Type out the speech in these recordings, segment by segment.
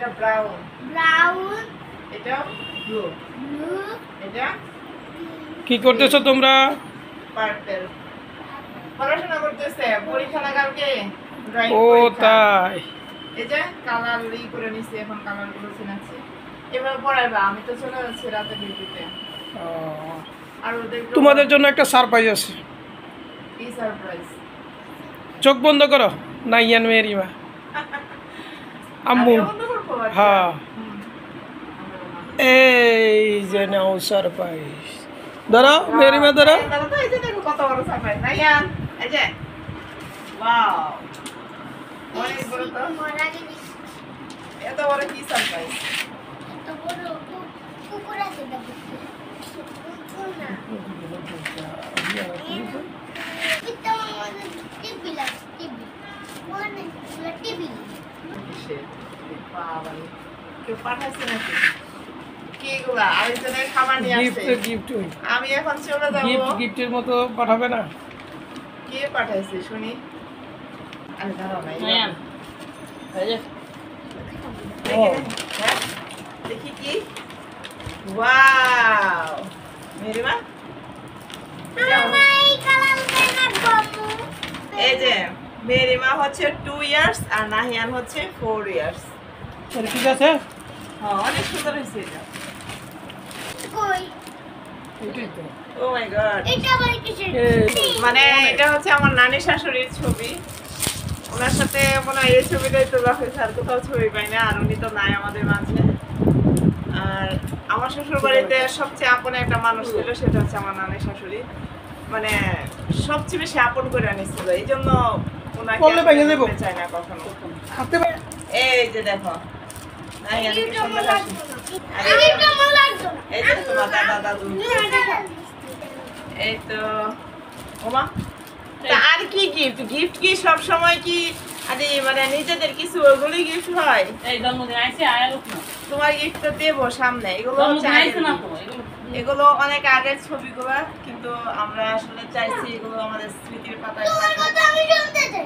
এটা brown, brown, এটা blue, blue, এটা কি করতেছো তোমরা? পার্পল। পড়াশোনা করতেছে, পরীক্ষা না কালকে, ড্রয়িং ও পরীক্ষা। তাই। এই যে কালার করে নিছি, এখন কালার গুলো চিনাচ্ছি। এবার পড়াইবা, আমি তো চলে যাচ্ছি রাতে ডিউটিতে। ও, আর ওদের তোমাদের জন্য একটা সারপ্রাইজ আছে। কি সারপ্রাইজ? চোখ বন্ধ করো, নাইয়ান মেরিমা আম্মু। হ্যাঁ, এই যে নাও সারপ্রাইজ। ধরো মেরিমা, ধরো। এই যে দেখো কত বড় সারপ্রাইজ, নাইয়ান। এই যে ওয়াও, অনেক বড় তো। মরা গেলি এত বড় কি সারপ্রাইজ? এত বড় কুকুর আছে দেখো। কুকুর না, এটা আমাদের টিভি লাগে, টিভি মানে টিভি। বাবারে, কেউ পাঠাইছে নাকি? কি এগুলা? আরেকজনের খাবার নিয়ে আসছে। গিফট আমি এখন চলে যাবো। গিফটের মতো পাঠাবে না? কে পাঠাইছে শুনি? আরে দাঁড়াও না, নাইয়ান, এই যে হ্যাঁ? দেখি কি? ওয়াও, মেরিমা, আমায় কালার পেনা বাবু। এই যে মেরিমা হচ্ছে 2 ইয়ার্স আর নাহিয়ান হচ্ছে 4 ইয়ার্স। ঠিক আছে, হ্যাঁ, অনেক সুন্দর হয়েছে এটা। কই এটাই তো। ও মাই গড, এটা আবার কিসের? মানে এটা হচ্ছে আমার নানি শাশুড়ির ছবি। ওনার সাথে মনে হয় এই ছবিটাই তোলা হয়েছে, আর কোথাও ছবি পাই না। আর উনি তো নাই আমাদের মাঝে। আর আমার শ্বশুর বাড়িতে সবচেয়ে আপন একটা মানুষ ছিল, সেটা হচ্ছে আমার নানি শাশুড়ি। মানে সবচেয়ে বেশি আপন করে আনিছিল, এই জন্য ওনাকে বললে ভেঙে দেবো। ভুলতে চাই না কখনো। হাতে পারে। এই যে দেখো, নাহিয়ান কি এটা সুন্দর আমার হাসি। লাগতো না। আর এই যে- এটা আমার লাগতো না। এই যে তোমার দাদা দাদু। এই তো ওমা, তা আর কি গিফট? গিফট কি সব সময় কি আরে মানে নিজেদের কিছু ওগুলি গিফট হয়? এই জন্মদিন আইছে আয়ার না, তোমার গিফট তো দেবো সামনে, এগুলো হচ্ছে জন্মদিন আইছে আগের না gift। তো এগুলো এগুলো অনেক আগের ছবিগুলো, কিন্তু আমরা আসলে চাইছি এগুলো আমাদের স্মৃতির পাতায় তোমার থাকুক। কথা আমি শুনতে চাই।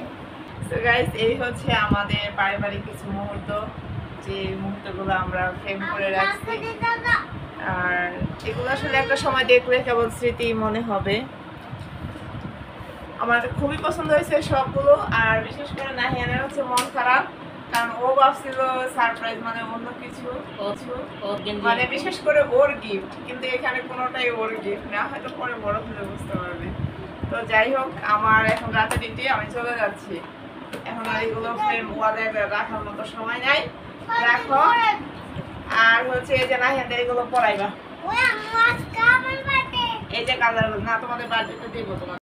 So guys, এই হচ্ছে আমাদের পারিবারিক কিছু মুহূর্ত, যে মুহূর্তগুলো আমরা ফ্রেম করে রাখছি। দাদা আর এগুলো আসলে একটা সময় দেখলে কেবল স্মৃতি মনে হবে। আমার খুবই পছন্দ হয়েছে সবগুলো। আর বিশেষ করে নাহিয়ানের হচ্ছে মন খারাপ, কারণ ও ভাবছিল সারপ্রাইজ মানে অন্য কিছু, ওর গেঞ্জি মানে বিশেষ করে ওর গিফট, কিন্তু এখানে কোনোটাই ওর গিফট না, হয়তো পরে বড় হলে বুঝতে পারবে। তো যাই হোক, আমার এখন রাতে ডিউটি, আমি চলে যাচ্ছি। এখন আর এগুলো ফ্রেম ওয়ালে রাখার মতো সময় নাই, রাখো। আর হচ্ছে এই যে নাহিয়ানদের এগুলো পড়াইবা, ওই আমার কামাল বাটে। এই যে কালার না তোমাদের বাড়িতে দেবো তোমার।